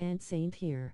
and Saint here.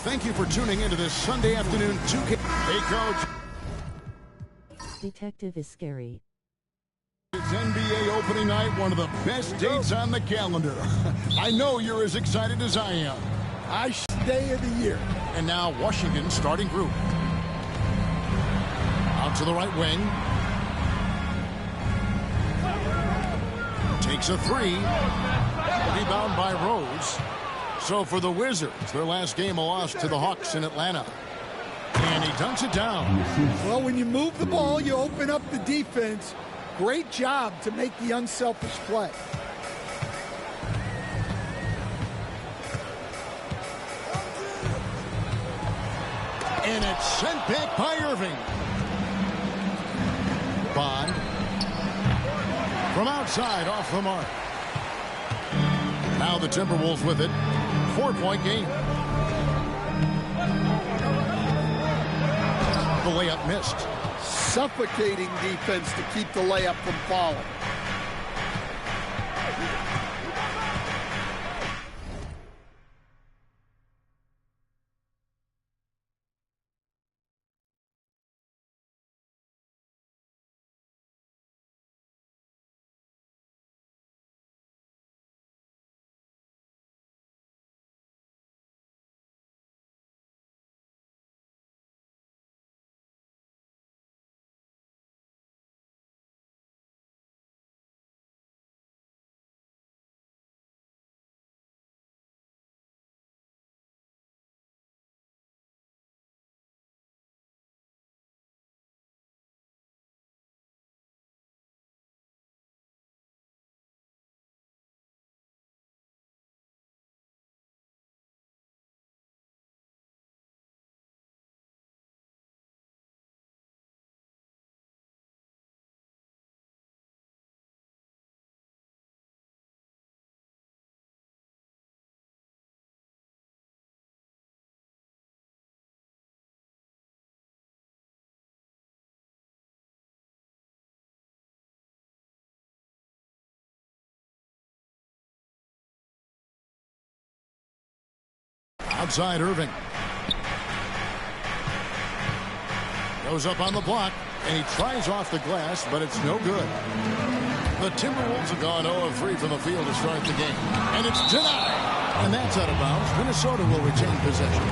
Thank you for tuning into this Sunday afternoon 2K. Hey, Coach. Detective is scary. It's NBA opening night, one of the best dates on the calendar. I know you're as excited as I am. Day of the year. And now Washington's starting group. Out to the right wing. Takes a three. Rebound by Rose. So for the Wizards, their last game a loss to the Hawks in Atlanta. And he dunks it down. Well, when you move the ball, you open up the defense. Great job to make the unselfish play. And it's sent back by Irving. Bond. From outside, off the mark. Now the Timberwolves with it. 4-point game. The layup missed. Suffocating defense to keep the layup from falling. Outside Irving. Goes up on the block, and he tries off the glass, but it's no good. The Timberwolves have gone 0 of 3 from the field to start the game. And it's denied. And that's out of bounds. Minnesota will retain possession.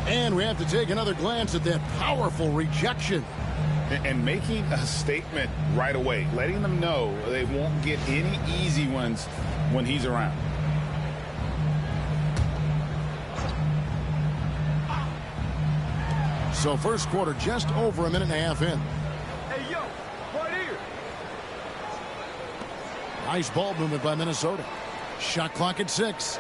And we have to take another glance at that powerful rejection. And making a statement right away, letting them know they won't get any easy ones when he's around. So first quarter just over a minute and a half in. Hey, yo, right here. Nice ball movement by Minnesota. Shot clock at 6.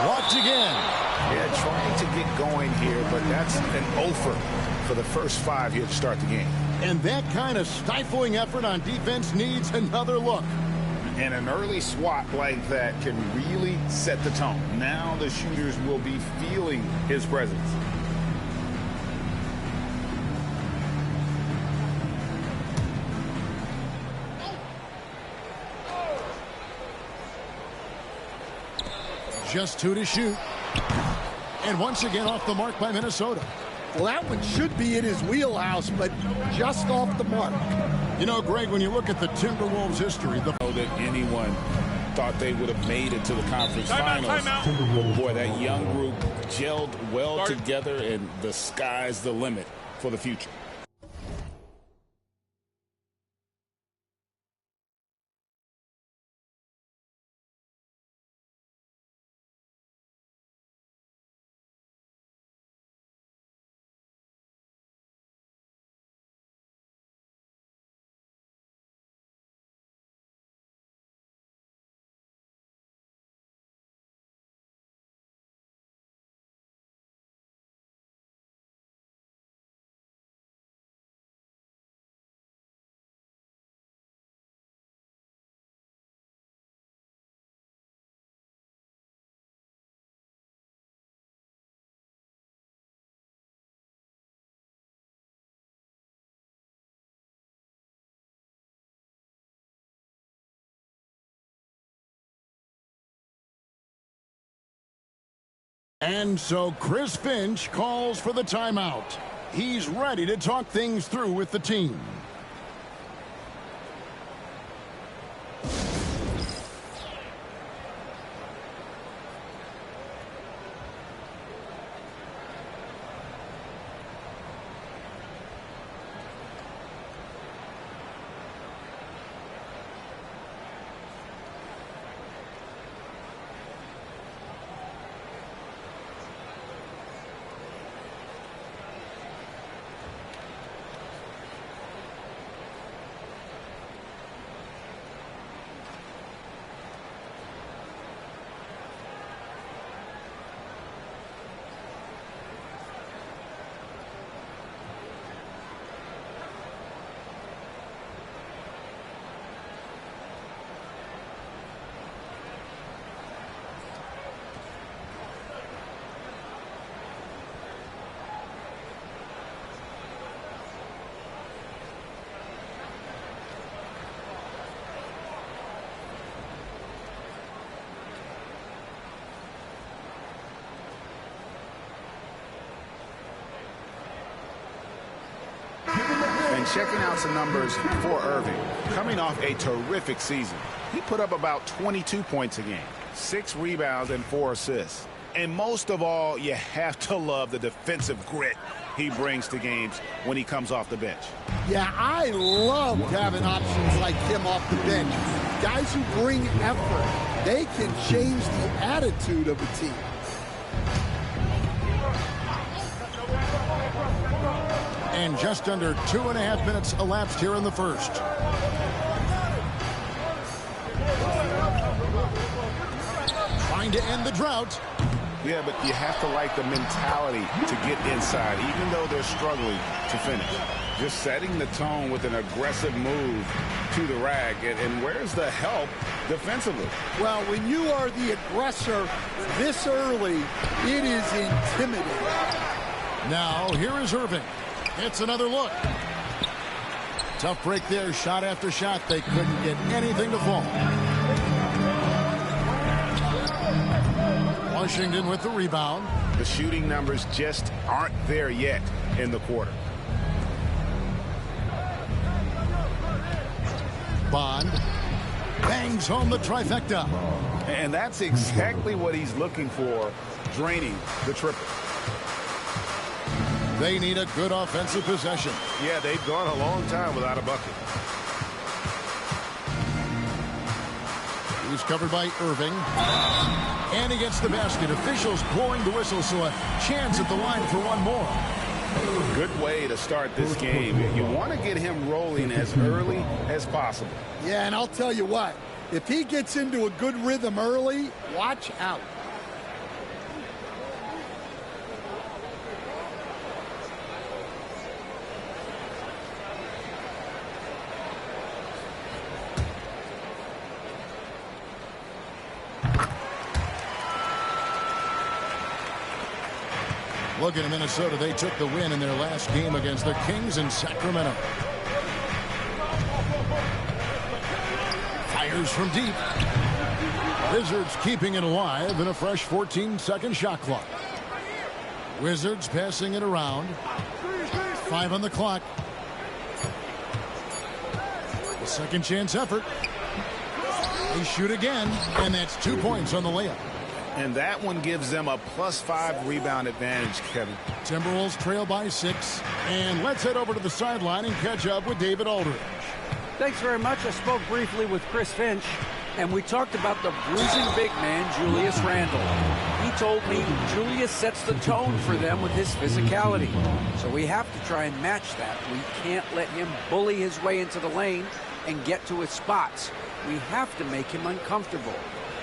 Blocked again. Yeah, trying to get going here, but that's an offer for the first 5 here to start the game. And that kind of stifling effort on defense needs another look. And an early swat like that can really set the tone. Now the shooters will be feeling his presence. Just 2 to shoot. And once again off the mark by Minnesota. Well, that one should be in his wheelhouse, but just off the mark. You know, Greg, when you look at the Timberwolves' history, That anyone thought they would have made it to the conference finals. Boy, that young group gelled well together, and the sky's the limit for the future. And so Chris Finch calls for the timeout. He's ready to talk things through with the team. And checking out some numbers for Irving. Coming off a terrific season, he put up about 22 points a game, 6 rebounds, and 4 assists. And most of all, you have to love the defensive grit he brings to games when he comes off the bench. Yeah, I love having options like him off the bench. Guys who bring effort. They can change the attitude of a team. And just under 2.5 minutes elapsed here in the first. Trying to end the drought. Yeah, but you have to like the mentality to get inside, even though they're struggling to finish. Just setting the tone with an aggressive move to the rack. And where's the help defensively? Well, when you are the aggressor this early, it is intimidating. Now, here is Irving. It's another look. Tough break there, shot after shot. They couldn't get anything to fall. Washington with the rebound. The shooting numbers just aren't there yet in the quarter. Bond bangs home the trifecta. And that's exactly what he's looking for, draining the triple. They need a good offensive possession. Yeah, they've gone a long time without a bucket. He's covered by Irving. And he gets the basket. Officials blowing the whistle, so a chance at the line for one more. Good way to start this game. You want to get him rolling as early as possible. Yeah, and I'll tell you what. If he gets into a good rhythm early, watch out. Looking at Minnesota, they took the win in their last game against the Kings in Sacramento. Fires from deep. Wizards keeping it alive in a fresh 14-second shot clock. Wizards passing it around. 5 on the clock. A second chance effort. They shoot again, and that's 2 points on the layup. And that one gives them a +5 rebound advantage, Kevin. Timberwolves trail by 6. And let's head over to the sideline and catch up with David Aldridge. Thanks very much. I spoke briefly with Chris Finch, and we talked about the bruising big man, Julius Randle. He told me Julius sets the tone for them with his physicality. So we have to try and match that. We can't let him bully his way into the lane and get to his spots. We have to make him uncomfortable.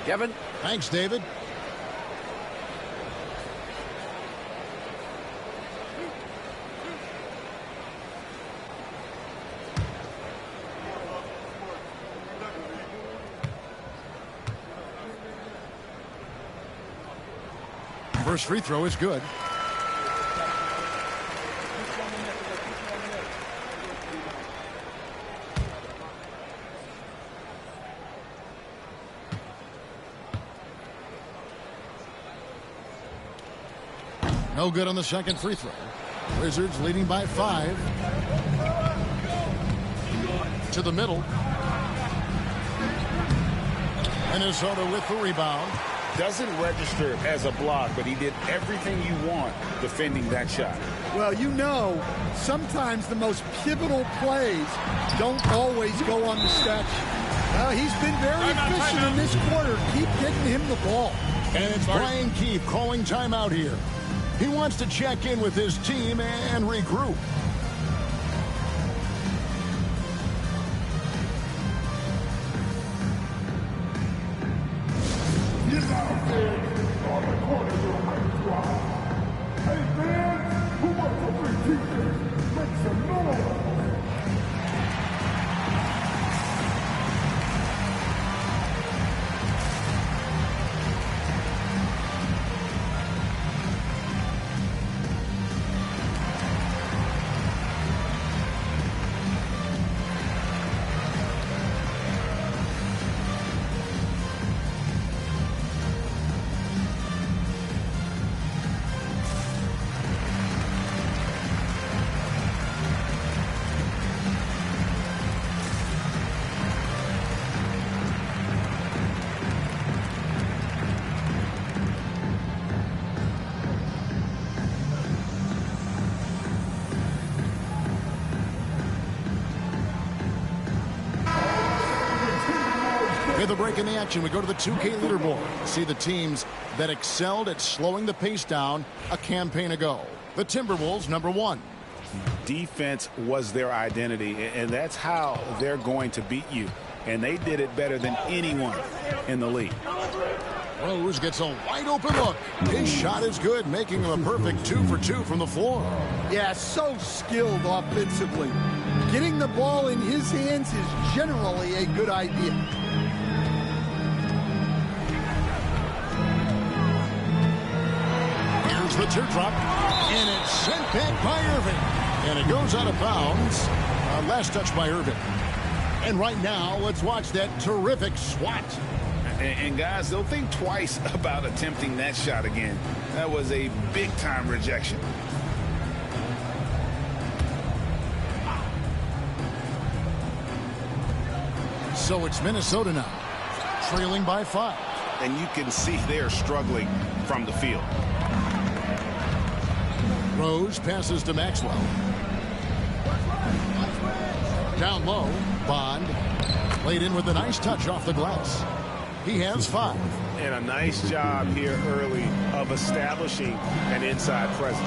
Kevin? Thanks, David. First free throw is good. No good on the second free throw. Wizards leading by 5. To the middle. Minnesota with the rebound. Doesn't register as a block, but he did everything you want defending that shot. Well, you know, sometimes the most pivotal plays don't always go on the stat sheet. Well, he's been very efficient in this quarter. Keep getting him the ball. And it's Brian Keefe calling timeout here. He wants to check in with his team and regroup. With a break in the action, we go to the 2K leaderboard. See the teams that excelled at slowing the pace down a campaign ago. The Timberwolves, number 1. Defense was their identity, and that's how they're going to beat you. And they did it better than anyone in the league. Rose gets a wide open look. His shot is good, making him a perfect 2 for 2 from the floor. Yeah, so skilled offensively. Getting the ball in his hands is generally a good idea. Here's the teardrop, and it's sent back by Irving. And it goes out of bounds. Last touch by Irving. And right now, let's watch that terrific swat. And guys, they'll think twice about attempting that shot again. That was a big-time rejection. So it's Minnesota now, trailing by 5. And you can see they're struggling from the field. Rose passes to Maxwell. Down low, Bond laid in with a nice touch off the glass. He has 5. And a nice job here early of establishing an inside presence.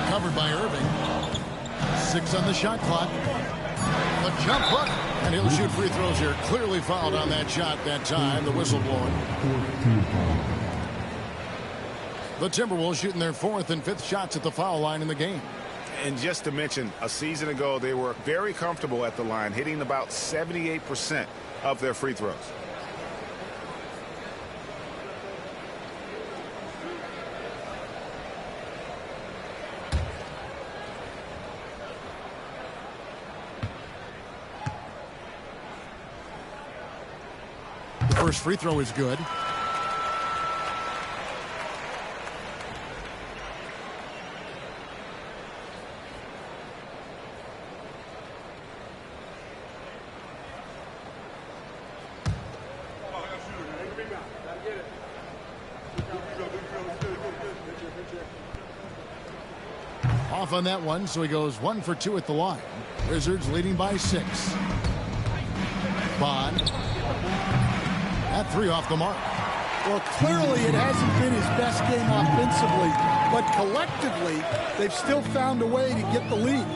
Covered by Irving. 6 on the shot clock. The jump hook, and he'll shoot free throws here. Clearly fouled on that shot that time. The whistle blowing. The Timberwolves shooting their 4th and 5th shots at the foul line in the game. And just to mention, a season ago, they were very comfortable at the line, hitting about 78% of their free throws. First free throw is good. Off on that one, so he goes 1 for 2 at the line. Wizards leading by 6. Bond. That 3 off the mark. Well, clearly it hasn't been his best game offensively, but collectively, they've still found a way to get the lead.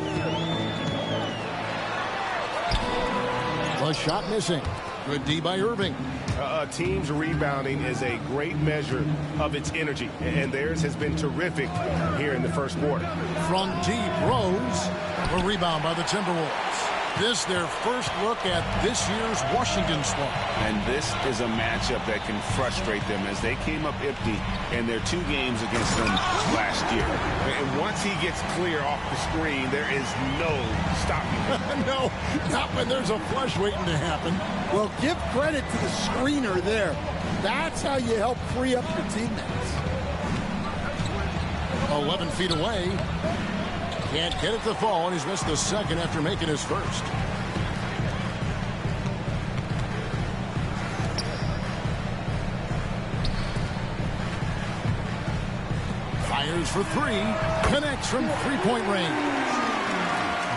The shot missing. Good D by Irving. A team's rebounding is a great measure of its energy, and theirs has been terrific here in the first quarter. From deep, Rose. A rebound by the Timberwolves. This their first look at this year's Washington squad. And this is a matchup that can frustrate them as they came up empty in their 2 games against them last year. And once he gets clear off the screen, there is no stopping him. No, not when there's a flush waiting to happen. Well, give credit to the screener there. That's how you help free up your teammates. 11 feet away. Can't get it to fall, and he's missed the second after making his first. Fires for 3. Connects from three-point range.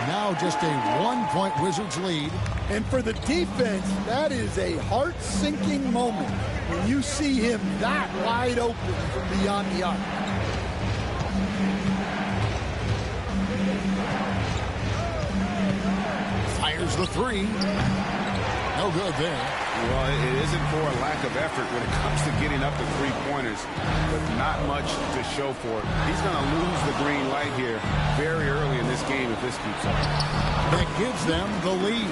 Now just a 1-point Wizards lead. And for the defense, that is a heart-sinking moment when you see him that wide open from beyond the arc. Fires the 3. No good there. Well, it isn't for a lack of effort when it comes to getting up to 3-pointers, but not much to show for it. He's going to lose the green light here very early in this game if this keeps up. That gives them the lead.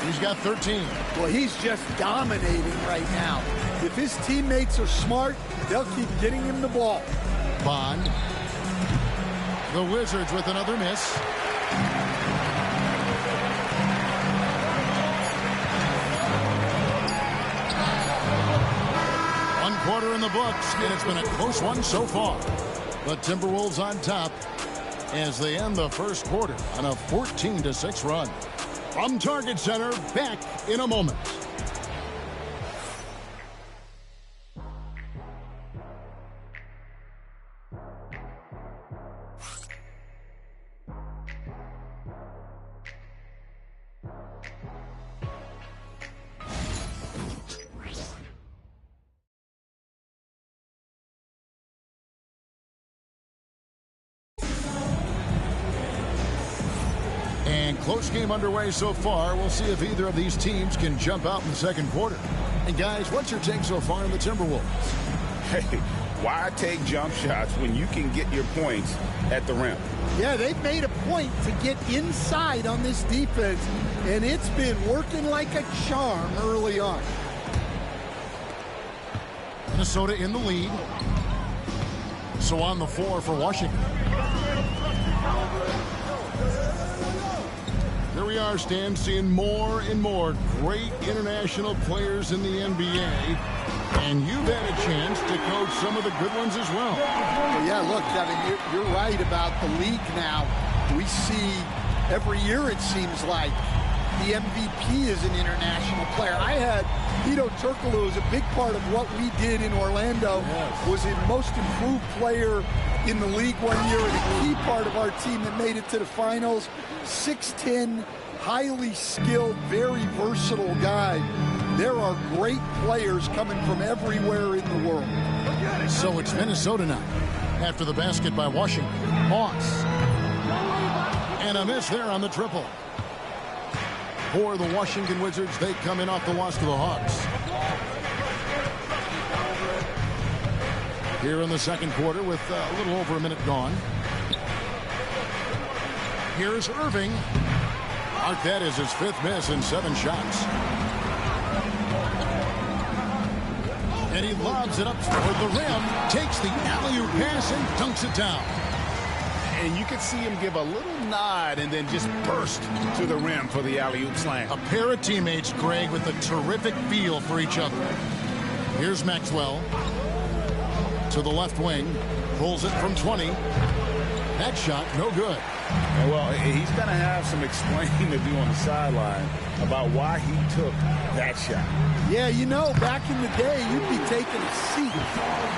He's got 13. Well, he's just dominating right now. If his teammates are smart, they'll keep getting him the ball. Bond. The Wizards with another miss. Quarter in the books, and it's been a close one so far. The Timberwolves on top as they end the first quarter on a 14-6 run. From Target Center, back in a moment. Close game underway so far. We'll see if either of these teams can jump out in the second quarter. And guys, what's your take so far on the Timberwolves? Hey, why take jump shots when you can get your points at the rim? Yeah, they've made a point to get inside on this defense, and it's been working like a charm early on. Minnesota in the lead. So on the floor for Washington. Here we are, Stan, seeing more and more great international players in the NBA. And you've had a chance to coach some of the good ones as well. Yeah, look, Kevin, you're right about the league now. We see every year, it seems like, the MVP is an international player. I had Hedo Turkoglu as a big part of what we did in Orlando. Yes. Was a most improved player in the league one year and a key part of our team that made it to the finals. 6'10", highly skilled, very versatile guy. There are great players coming from everywhere in the world. So it's Minnesota now after the basket by Washington. Moss. And a miss there on the triple. For the Washington Wizards, they come in off the loss to the Hawks. Here in the second quarter with a little over a minute gone. Here's Irving. Mark that as his 5th miss in 7 shots. And he lobs it up toward the rim, takes the alley-oop pass and dunks it down. And you could see him give a little nod and then just burst to the rim for the alley-oop slam. A pair of teammates, Greg, with a terrific feel for each other. Here's Maxwell to the left wing. Pulls it from 20. That shot, no good. Well, he's going to have some explaining to do on the sideline about why he took that shot. Yeah, you know, back in the day, you'd be taking a seat.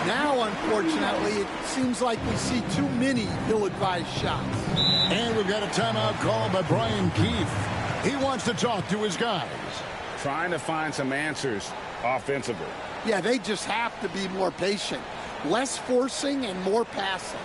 Now, unfortunately, it seems like we see too many ill-advised shots. And we've got a timeout called by Brian Keefe. He wants to talk to his guys. Trying to find some answers offensively. Yeah, they just have to be more patient. Less forcing and more passing.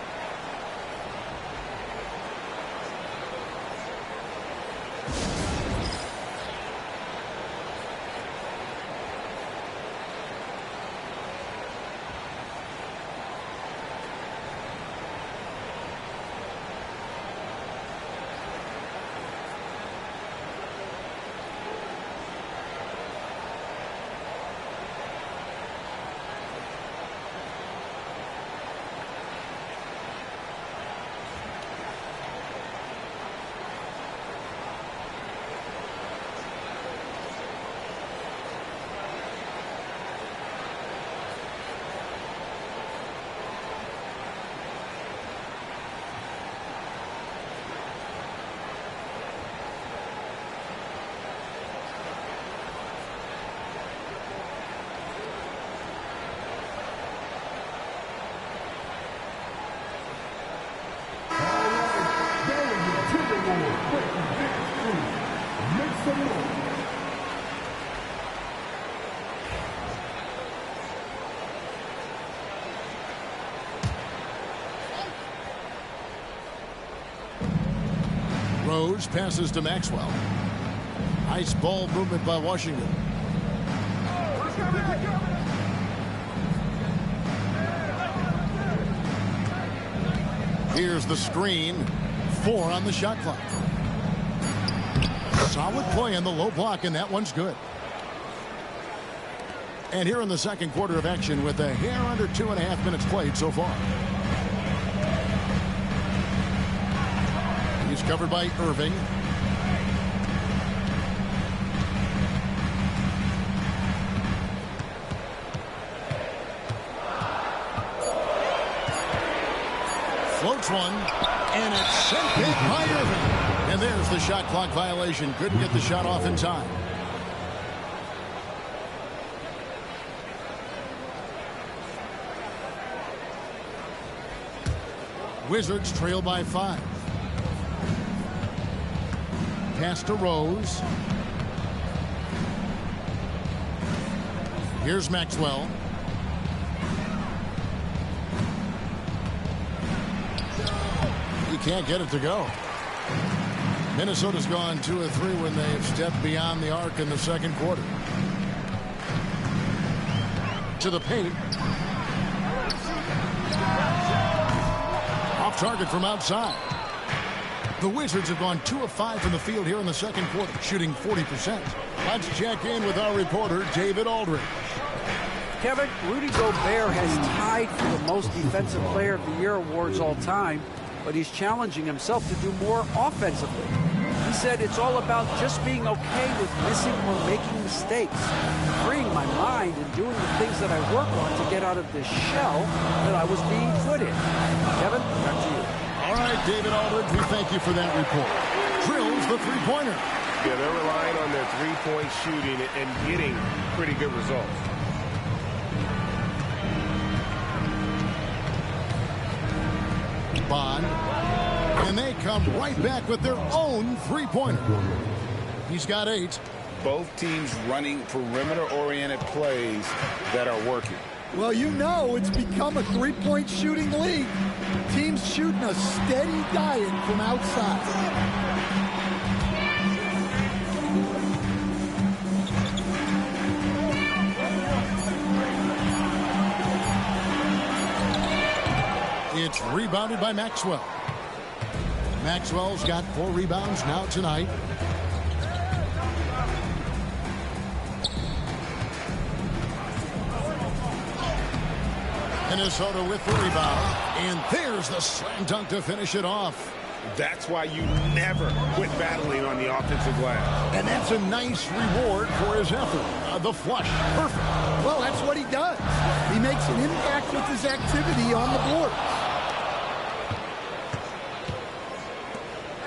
Rose passes to Maxwell. Nice ball movement by Washington. Here's the screen. 4 on the shot clock. Solid play in the low block, and that one's good. And here in the second quarter of action with a hair under 2.5 minutes played so far. He's covered by Irving. Floats one, and it's sent back by Irving. And there's the shot clock violation. Couldn't get the shot off in time. Wizards trail by 5. Pass to Rose. Here's Maxwell. He can't get it to go. Minnesota's gone 2 of 3 when they've stepped beyond the arc in the second quarter. To the paint. Off target from outside. The Wizards have gone 2 of 5 from the field here in the second quarter, shooting 40%. Let's check in with our reporter, David Aldridge. Kevin, Rudy Gobert has tied for the most Defensive Player of the Year awards all time, but he's challenging himself to do more offensively. He said it's all about just being okay with missing or making mistakes, freeing my mind and doing the things that I work on to get out of this shell that I was being put in. Kevin, back to you. All right, David Aldridge, we thank you for that report. Drills the three-pointer. Yeah, they're relying on their three-point shooting and getting pretty good results. Bond. And they come right back with their own three-pointer. He's got 8. Both teams running perimeter-oriented plays that are working. Well, you know it's become a three-point shooting league. Teams shooting a steady diet from outside. It's rebounded by Maxwell. Maxwell's got 4 rebounds now tonight. Minnesota with the rebound. And there's the slam dunk to finish it off. That's why you never quit battling on the offensive glass. And that's a nice reward for his effort. The flush. Perfect. Well, that's what he does. He makes an impact with his activity on the board.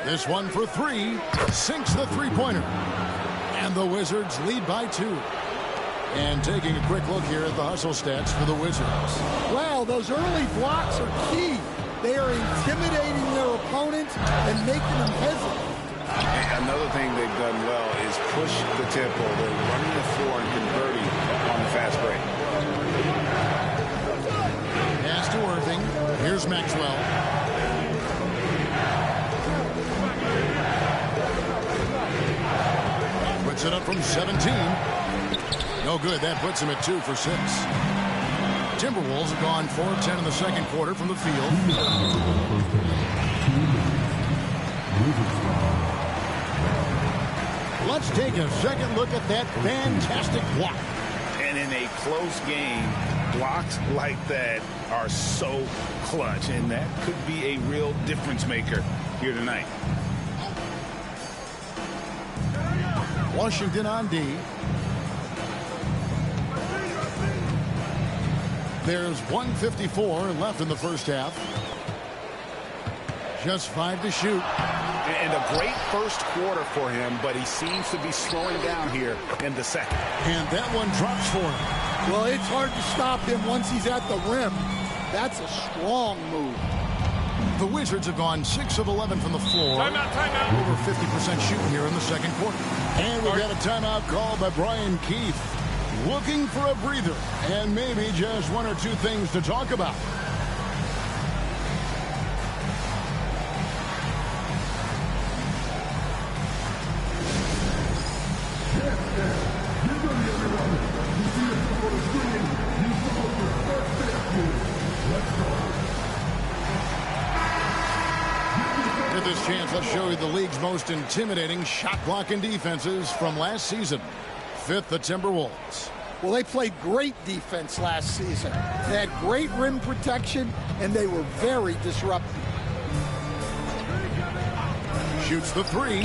This one for three. Sinks the three-pointer. And the Wizards lead by 2. And taking a quick look here at the hustle stats for the Wizards. Wow, those early blocks are key. They are intimidating their opponent and making them hesitate. And another thing they've done well is push the tempo. They're running the floor and converting on the fast break. Pass to Irving. Here's Maxwell. Puts it up from 17. No good. That puts him at 2 for 6. Timberwolves have gone 4 of 10 in the second quarter from the field. Let's take a second look at that fantastic block. And in a close game, blocks like that are so clutch, and that could be a real difference maker here tonight. Washington on D. There's 1:54 left in the first half. Just 5 to shoot. And a great first quarter for him, but he seems to be slowing down here in the second. And that one drops for him. Well, it's hard to stop him once he's at the rim. That's a strong move. The Wizards have gone 6 of 11 from the floor. Timeout. Over 50% shooting here in the second quarter. And we've got a timeout called by Brian Keith. Looking for a breather and maybe just 1 or 2 things to talk about. With this chance, let's show you the league's most intimidating shot blocking defenses from last season. 5th, the Timberwolves. Well, they played great defense last season. They had great rim protection, and they were very disruptive. Shoots the 3.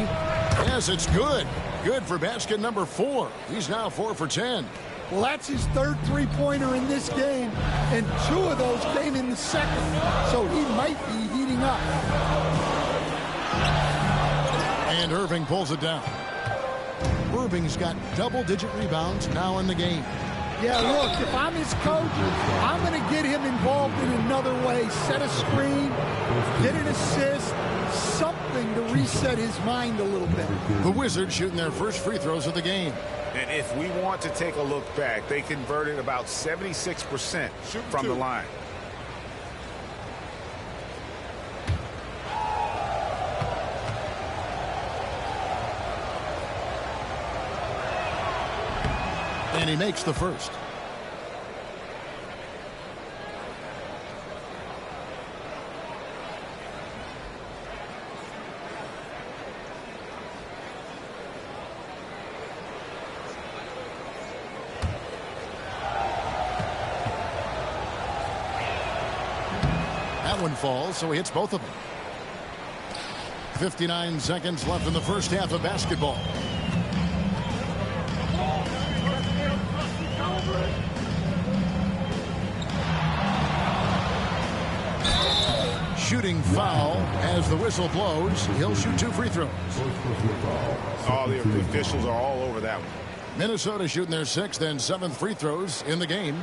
Yes, it's good. Good for basket number 4. He's now 4 for 10. Well, that's his 3rd three-pointer in this game, and 2 of those came in the second, so he might be heating up. And Irving pulls it down. Irving's got double-digit rebounds now in the game. Yeah, look, if I'm his coach, I'm going to get him involved in another way. Set a screen, get an assist, something to reset his mind a little bit. The Wizards shooting their first free throws of the game. And if we want to take a look back, they converted about 76% from the line. And he makes the first. That one falls, so he hits both of them. 59 seconds left in the first half of basketball. Shooting foul as the whistle blows. He'll shoot 2 free throws. All the officials are all over that one. Minnesota shooting their 6th and 7th free throws in the game.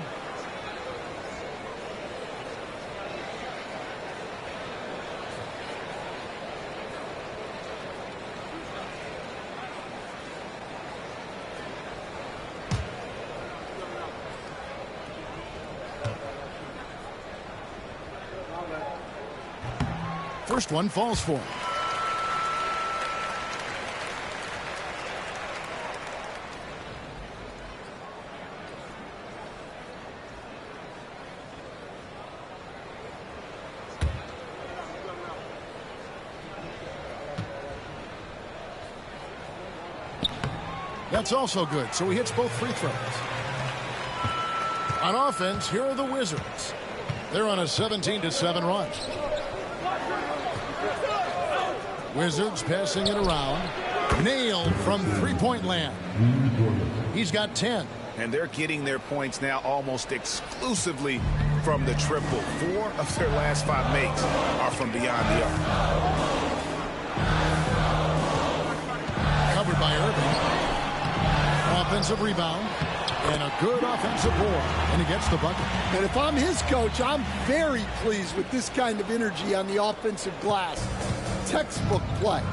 First one falls for him. That's also good, so he hits both free throws. On offense, here are the Wizards. They're on a 17-7 run. Wizards passing it around. Nailed from three-point land. He's got 10. And they're getting their points now almost exclusively from the triple. 4 of their last 5 makes are from beyond the arc. Covered by Irving. Offensive rebound. And a good offensive board. And he gets the bucket. And if I'm his coach, I'm very pleased with this kind of energy on the offensive glass. Textbook play.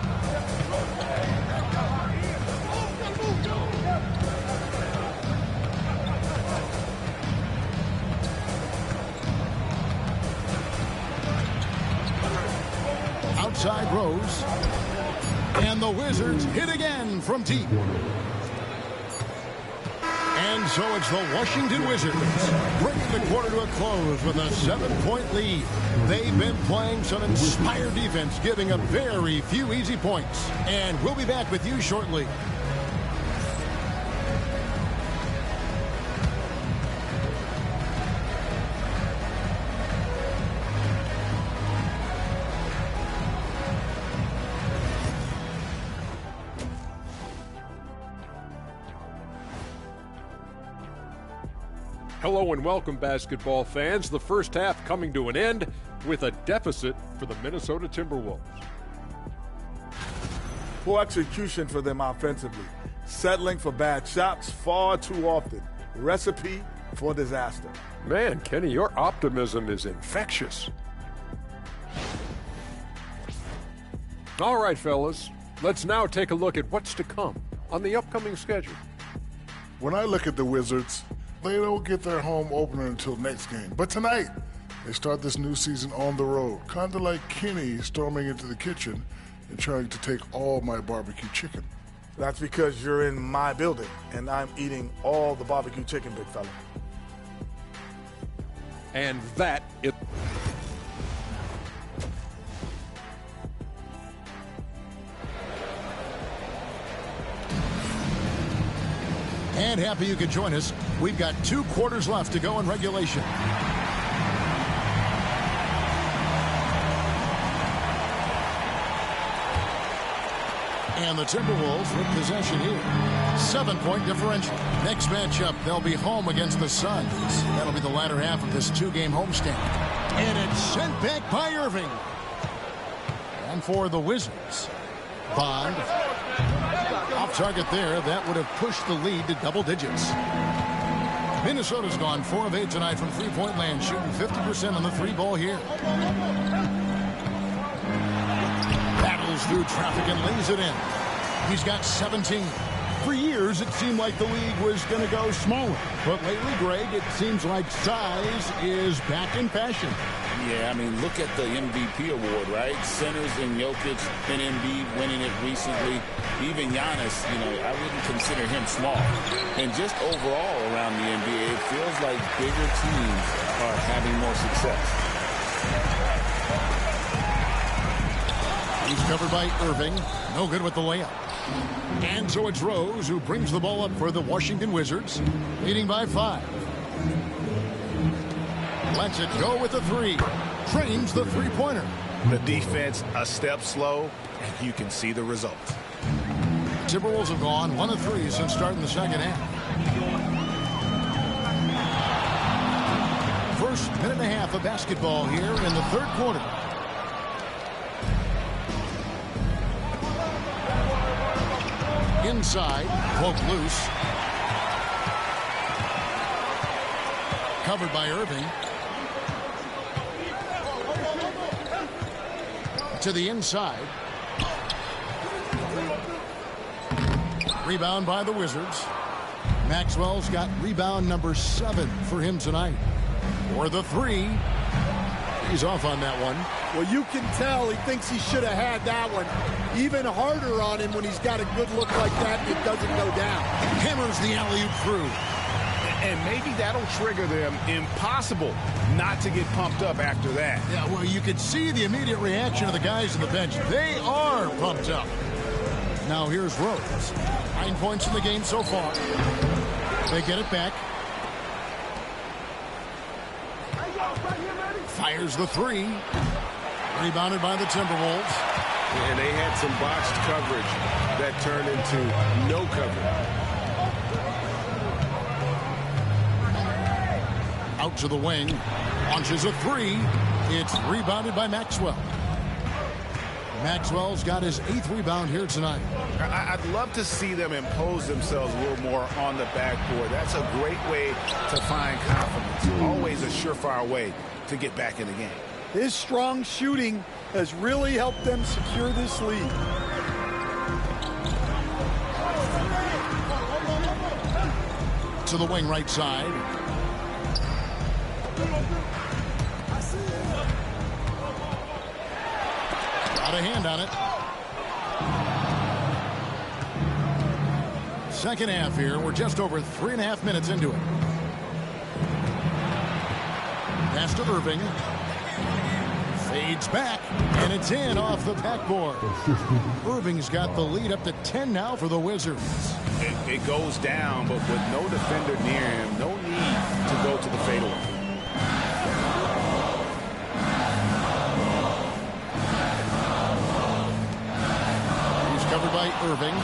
Outside Rose. And the Wizards hit again from deep. And so it's the Washington Wizards bringing the quarter to a close with a 7-point lead. They've been playing some inspired defense, giving up very few easy points. And we'll be back with you shortly. Hello and welcome, basketball fans. The first half coming to an end with a deficit for the Minnesota Timberwolves. Poor execution for them offensively. Settling for bad shots far too often. Recipe for disaster. Man, Kenny, your optimism is infectious. All right, fellas, let's now take a look at what's to come on the upcoming schedule. When I look at the Wizards, they don't get their home opener until next game. But tonight, they start this new season on the road, kind of like Kenny storming into the kitchen and trying to take all my barbecue chicken. That's because you're in my building, and I'm eating all the barbecue chicken, big fella. And that is... And happy you could join us. We've got 2 quarters left to go in regulation. And the Timberwolves with possession here. 7-point differential. Next matchup, they'll be home against the Suns. That'll be the latter half of this 2-game homestand. And it's sent back by Irving. And for the Wizards, Bond. Off target there. That would have pushed the lead to double digits. Minnesota's gone 4 of 8 tonight from three-point land, shooting 50% on the 3-ball here. Battles through traffic and lays it in. He's got 17. For years, it seemed like the league was going to go smaller. But lately, Greg, it seems like size is back in fashion. Yeah, I mean, look at the MVP award, right? Centers and Jokic and Embiid winning it recently. Even Giannis, I wouldn't consider him small. And just overall around the NBA, it feels like bigger teams are having more success. He's covered by Irving. No good with the layup. And so it's Rose who brings the ball up for the Washington Wizards, leading by 5. Lets it go with the 3. Trains the three-pointer. The defense a step slow, and you can see the result. Timberwolves have gone 1 of 3 since starting the second half. First minute and a half of basketball here in the third quarter. Inside, poke loose. Covered by Irving. To the inside. Rebound by the Wizards. Maxwell's got rebound number 7 for him tonight. For the 3. He's off on that one. Well, you can tell he thinks he should have had that one. Even harder on him when he's got a good look like that and it doesn't go down. Hammers the alley-oop through. And maybe that'll trigger them. Impossible not to get pumped up after that. Yeah, well, you could see the immediate reaction of the guys on the bench. They are pumped up. Now here's Rose. 9 points in the game so far. They get it back. Fires the three. Rebounded by the Timberwolves. And they had some botched coverage that turned into no coverage. Out to the wing. Launches a three. It's rebounded by Maxwell. Maxwell's got his 8th rebound here tonight. I'd love to see them impose themselves a little more on the backboard. That's a great way to find confidence. Always a surefire way to get back in the game. His strong shooting has really helped them secure this lead. To the wing right side. Got a hand on it. Second half here. We're just over 3.5 minutes into it. Pass to Irving. Fades back, and it's in off the backboard. Irving's got the lead up to 10 now for the Wizards. It goes down, but with no defender near him, no need to go to the fadeaway. He's covered by Irving.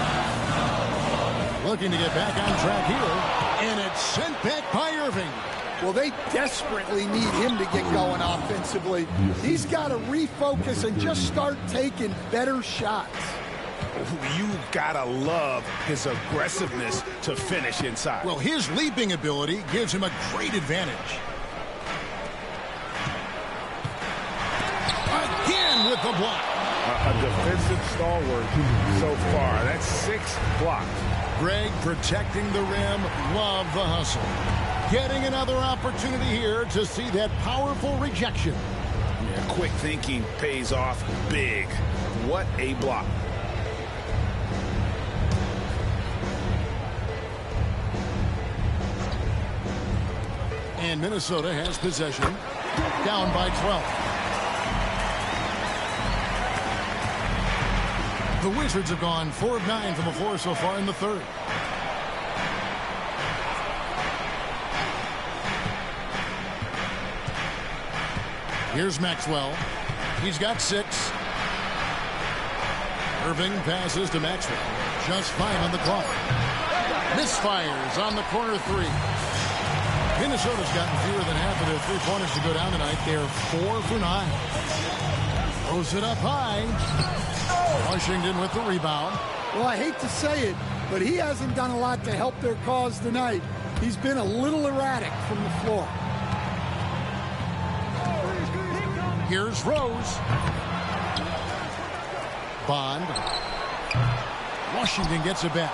Looking to get back on track here, and it's sent back by Irving. Well, they desperately need him to get going offensively. He's got to refocus and just start taking better shots. You've got to love his aggressiveness to finish inside. Well, his leaping ability gives him a great advantage. Again with the block. A defensive stalwart so far. That's 6 blocked. Greg protecting the rim. Love the hustle. Getting another opportunity here to see that powerful rejection. Yeah, quick thinking pays off big. What a block. And Minnesota has possession. Down by 12. The Wizards have gone 4 of 9 from the floor so far in the third. Here's Maxwell. He's got 6. Irving passes to Maxwell. Just 5 on the clock. Misfires on the corner 3. Minnesota's gotten fewer than half of their 3-pointers to go down tonight. They're 4 for 9. Throws it up high. Washington with the rebound. Well, I hate to say it, but he hasn't done a lot to help their cause tonight. He's been a little erratic from the floor. Here's Rose. Bond. Washington gets it back.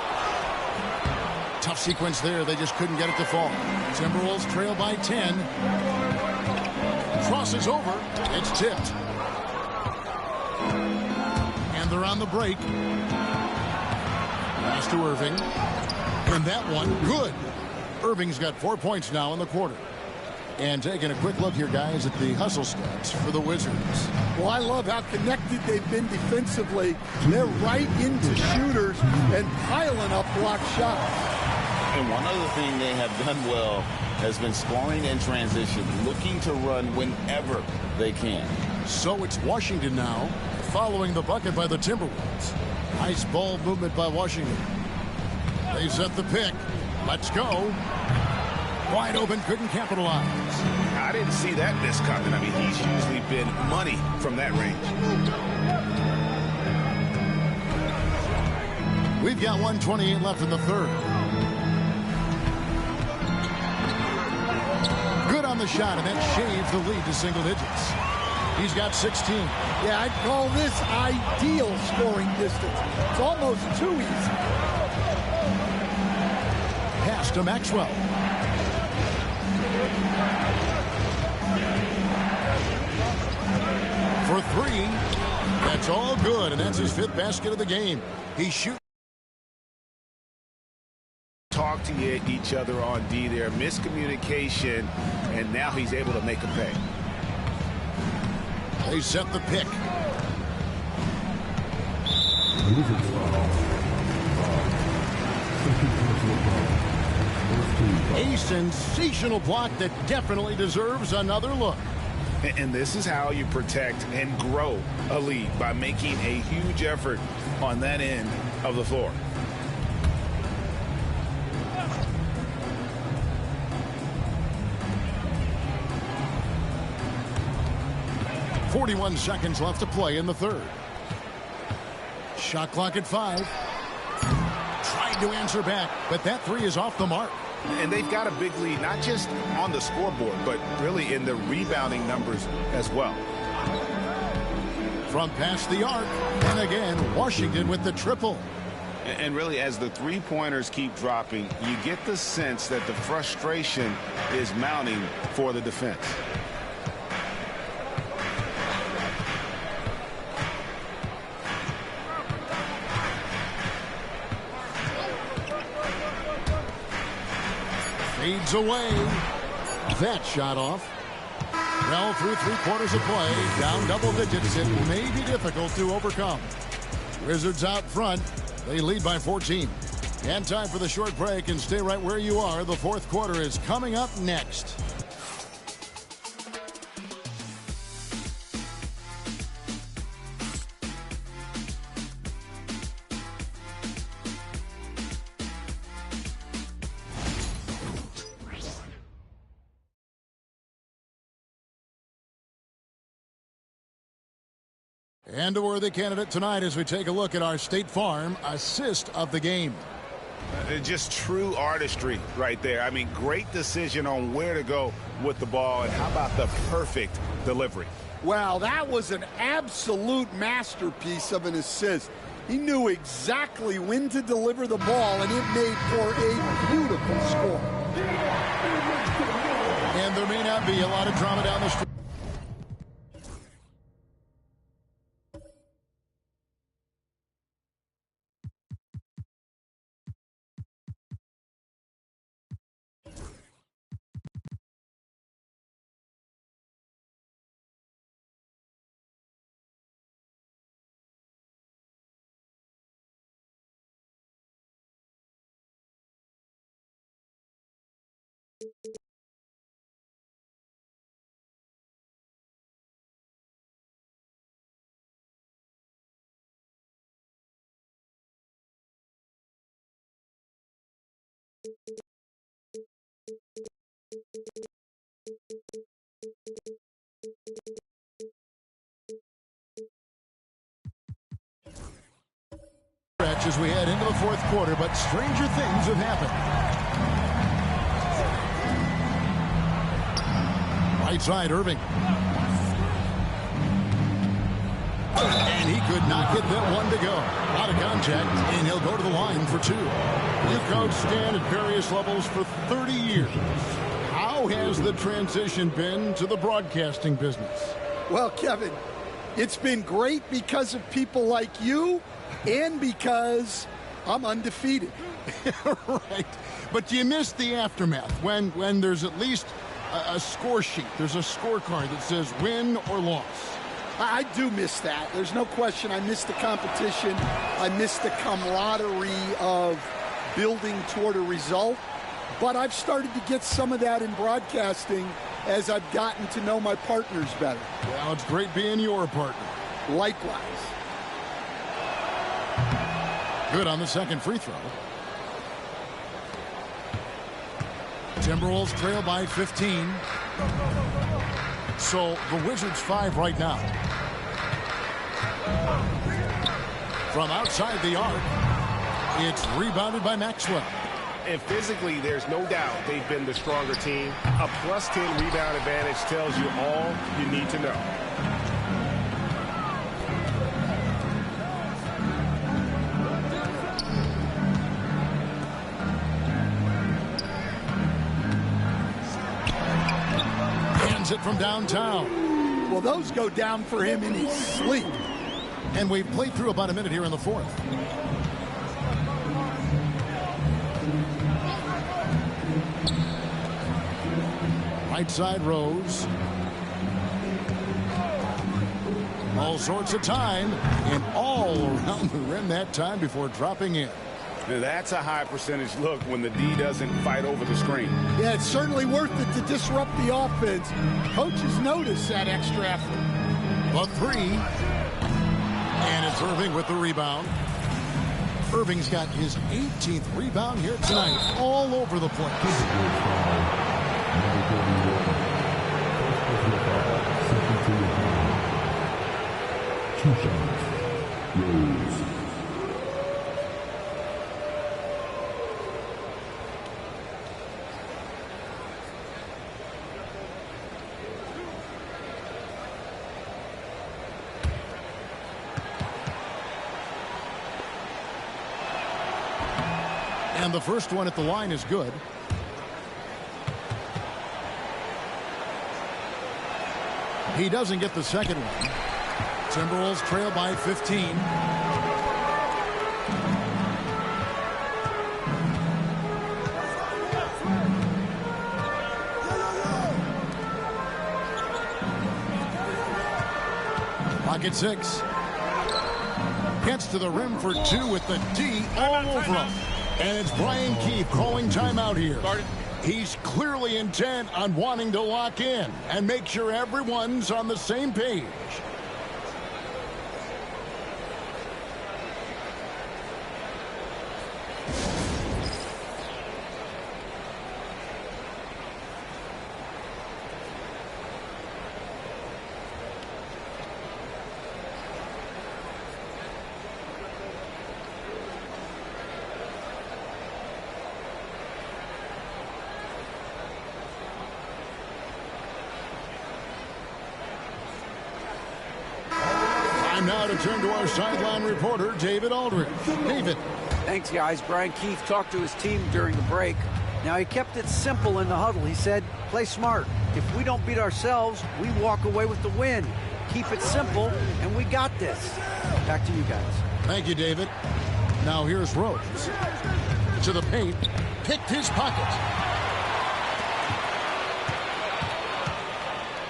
Tough sequence there. They just couldn't get it to fall. Timberwolves trail by 10. Crosses over. It's tipped. And they're on the break. Pass to Irving. And that one, good. Irving's got 4 points now in the quarter. And taking a quick look here, guys, at the hustle stats for the Wizards. Well, I love how connected they've been defensively. They're right into shooters and piling up block shots. And one other thing they have done well has been scoring in transition, looking to run whenever they can. So it's Washington now, following the bucket by the Timberwolves. Nice ball movement by Washington. They set the pick. Let's go. Wide open, couldn't capitalize. I didn't see that miss coming. I mean, he's usually been money from that range. We've got 1:28 left in the third. Good on the shot, and that shaves the lead to single digits. He's got 16. Yeah, I'd call this ideal scoring distance. It's almost too easy. Pass to Maxwell. For 3. That's all good, and that's his 5th basket of the game. He shoots. Talk to each other on D there. Miscommunication, and now he's able to make a pay. They set the pick. A sensational block that definitely deserves another look. And this is how you protect and grow a lead, by making a huge effort on that end of the floor. .41 seconds left to play in the third. Shot clock at 5. Tried to answer back, but that three is off the mark. And they've got a big lead, not just on the scoreboard, but really in the rebounding numbers as well. From past the arc, and again, Washington with the triple. And really, as the three-pointers keep dropping, you get the sense that the frustration is mounting for the defense. Fades away. That shot off. Well, through 3/4 of play, down double digits, it may be difficult to overcome. Wizards out front. They lead by 14. And time for the short break, and stay right where you are. The fourth quarter is coming up next. And a worthy candidate tonight as we take a look at our State Farm assist of the game. Just true artistry right there. I mean, great decision on where to go with the ball, and how about the perfect delivery? Wow, that was an absolute masterpiece of an assist. He knew exactly when to deliver the ball, and it made for a beautiful score. And there may not be a lot of drama down the street. As we head into the fourth quarter, but stranger things have happened. Right side, Irving. And he could not get that one to go. Out of contact, and he'll go to the line for two. You coached Stan at various levels for 30 years. How has the transition been to the broadcasting business? Well, Kevin, it's been great because of people like you, and because I'm undefeated. Right. But you missed the aftermath when there's at least a score sheet. There's a scorecard that says win or loss. I do miss that. There's no question. I miss the competition. I miss the camaraderie of building toward a result. But I've started to get some of that in broadcasting as I've gotten to know my partners better. Well, it's great being your partner. Likewise. Good on the second free throw. Timberwolves trail by 15. So the Wizards 5 right now. From outside the arc, it's rebounded by Maxwell. And physically, there's no doubt they've been the stronger team. A plus 10 rebound advantage tells you all you need to know. It from downtown. Well, those go down for him in his sleep. And we've played through about a minute here in the fourth. Right side, Rose. All sorts of time, and all around the rim that time before dropping in. Now that's a high percentage look when the D doesn't fight over the screen. Yeah, it's certainly worth it to disrupt the offense. Coaches notice that extra effort. The three. And it's Irving with the rebound. Irving's got his 18th rebound here tonight, all over the place. Two shots. Rose. And the first one at the line is good. He doesn't get the second one. Timberwolves trail by 15. Pocket 6. Gets to the rim for two with the D all over him. And it's Brian Keefe calling timeout here. He's clearly intent on wanting to lock in and make sure everyone's on the same page. Now to turn to our sideline reporter, David Aldridge. David. Thanks, guys. Brian Keefe talked to his team during the break. Now, he kept it simple in the huddle. He said, play smart. If we don't beat ourselves, we walk away with the win. Keep it simple, and we got this. Back to you guys. Thank you, David. Now here's Rose. To the paint. Picked his pocket.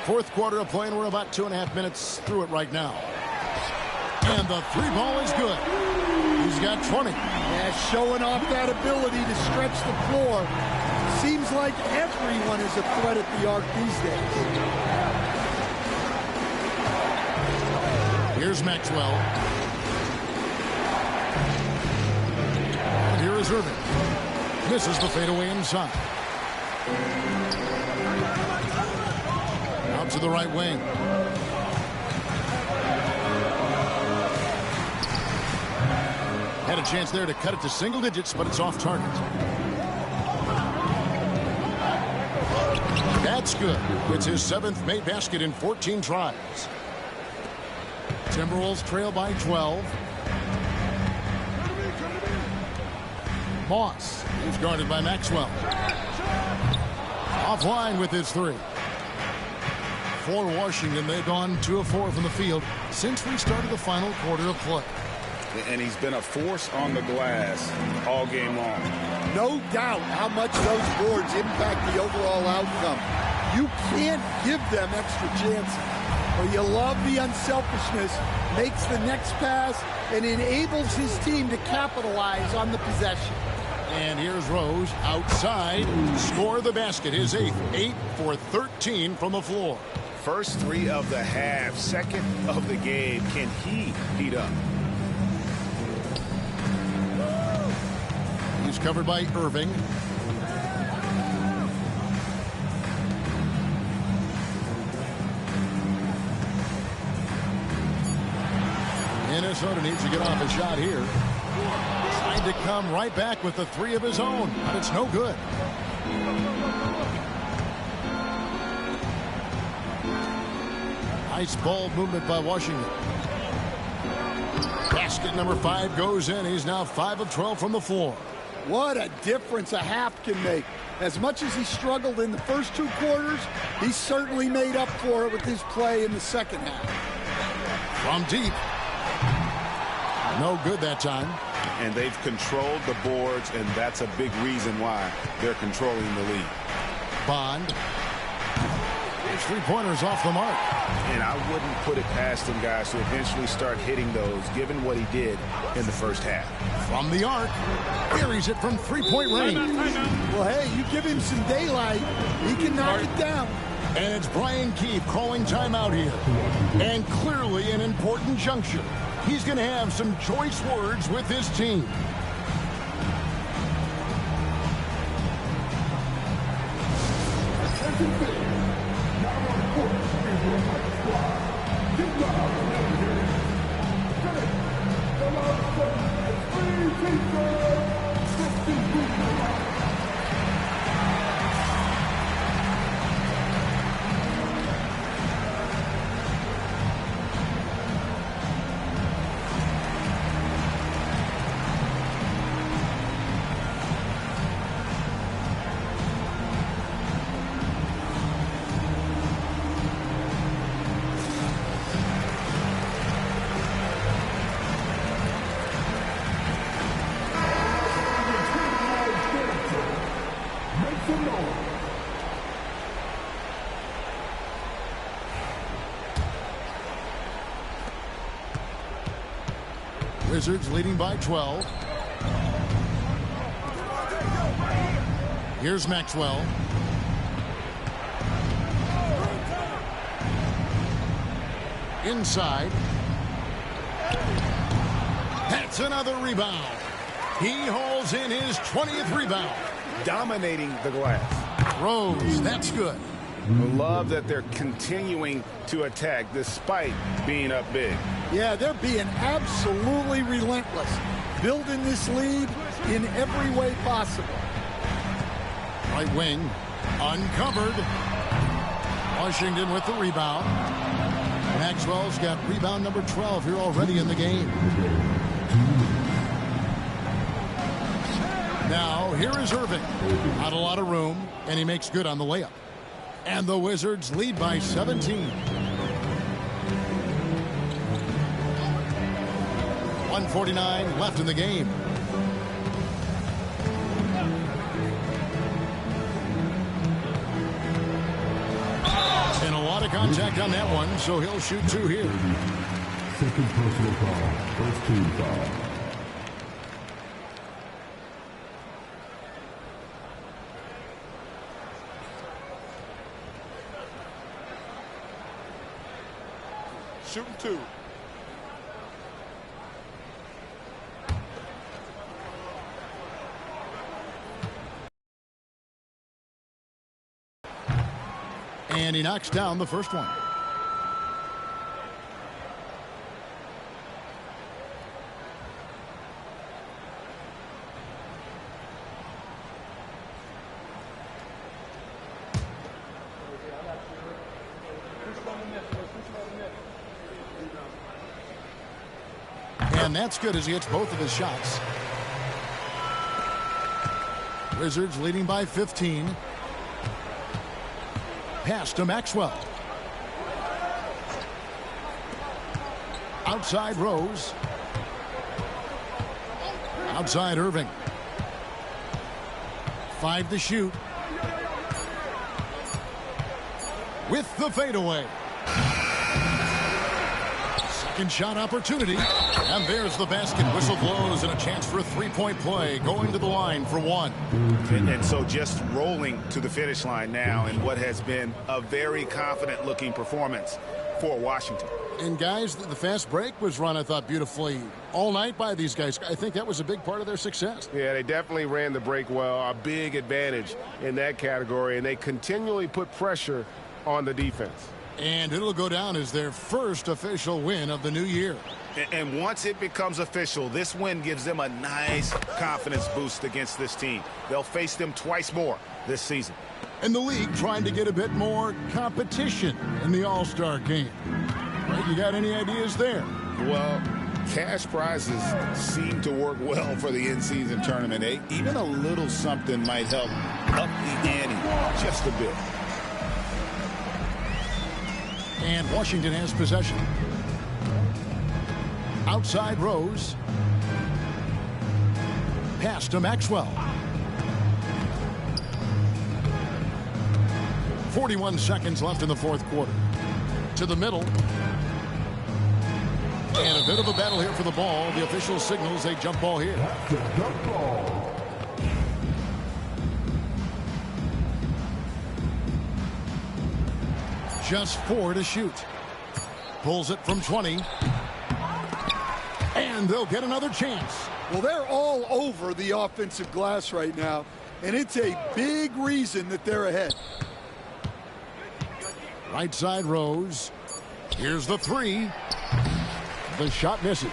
Fourth quarter of play, and we're about 2.5 minutes through it right now. And the three ball is good. He's got 20. Yeah, showing off that ability to stretch the floor. Seems like everyone is a threat at the arc these days. Here's Maxwell. And here is Irving. Misses the fadeaway inside. Out to the right wing. Had a chance there to cut it to single digits, but it's off target. That's good. It's his 7th made basket in 14 tries. Timberwolves trail by 12. Moss is guarded by Maxwell. Offline with his three. For Washington, they've gone 2 of 4 from the field since we started the final quarter of play. And he's been a force on the glass all game long. No doubt how much those boards impact the overall outcome. You can't give them extra chances. Well, you love the unselfishness, makes the next pass, and enables his team to capitalize on the possession. And here's Rose outside. Score the basket. His 8th. 8 for 13 from the floor. First 3 of the half. Second of the game. Can he heat up? He's covered by Irving. Minnesota needs to get off a shot here. Trying to come right back with the 3 of his own, but it's no good. Nice ball movement by Washington. Basket number 5 goes in. He's now 5 of 12 from the floor. What a difference a half can make. As much as he struggled in the first 2 quarters, he certainly made up for it with his play in the second half. From deep. No good that time. And they've controlled the boards, and that's a big reason why they're controlling the lead. Bond. Those three-pointers off the mark. And I wouldn't put it past him, guys, to eventually start hitting those, given what he did in the first half. From the arc, buries it from three-point range. Well, hey, you give him some daylight, he can knock it down. And it's Brian Keefe calling timeout here. And clearly an important juncture. He's going to have some choice words with his team. Wizards leading by 12. Here's Maxwell. Inside. That's another rebound. He holds in his 20th rebound. Dominating the glass. Rose, that's good. I love that they're continuing to attack despite being up big. Yeah, they're being absolutely relentless, building this lead in every way possible. Right wing, uncovered. Washington with the rebound. Maxwell's got rebound number 12 here already in the game. Now, here is Irving. Not a lot of room, and he makes good on the layup. And the Wizards lead by 17. 1:49 left in the game. And a lot of contact on that one, so he'll shoot two here. Second personal foul. First team foul. Shooting two. And he knocks down the first one. And that's good as he hits both of his shots. Wizards leading by 15. Pass to Maxwell. Outside Rose. Outside Irving. 5 to shoot. With the fadeaway. Second shot opportunity. And there's the basket. Whistle blows and a chance for a three-point play. Going to the line for one. And so just rolling to the finish line now in what has been a very confident-looking performance for Washington. And, guys, the fast break was run, I thought, beautifully all night by these guys. I think that was a big part of their success. Yeah, they definitely ran the break well. A big advantage in that category, and they continually put pressure on the defense. And it'll go down as their first official win of the new year. And once it becomes official, this win gives them a nice confidence boost against this team. They'll face them twice more this season. And the league trying to get a bit more competition in the All-Star game. Right, you got any ideas there? Well, cash prizes seem to work well for the in-season tournament. Even a little something might help up the ante just a bit. And Washington has possession. Outside Rose. Pass to Maxwell. 41 seconds left in the fourth quarter. To the middle. And a bit of a battle here for the ball. The official signals a jump ball here. Jump ball. Just 4 to shoot. Pulls it from 20. And they'll get another chance. Well, they're all over the offensive glass right now, and it's a big reason that they're ahead. Right side Rose. Here's the 3. The shot misses.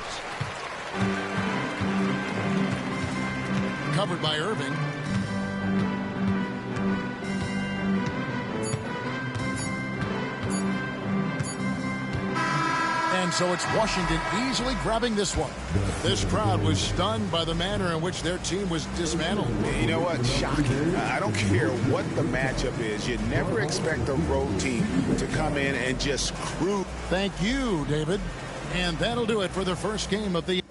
Covered by Irving. And so it's Washington easily grabbing this one. This crowd was stunned by the manner in which their team was dismantled. You know what? Shocking. I don't care what the matchup is. You never expect a road team to come in and just cruise. Thank you, David. And that'll do it for the first game of the...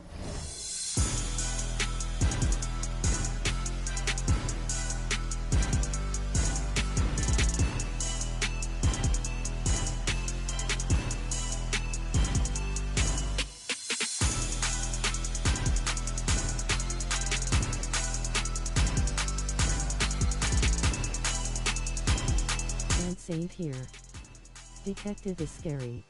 Saint here. Detective is scary.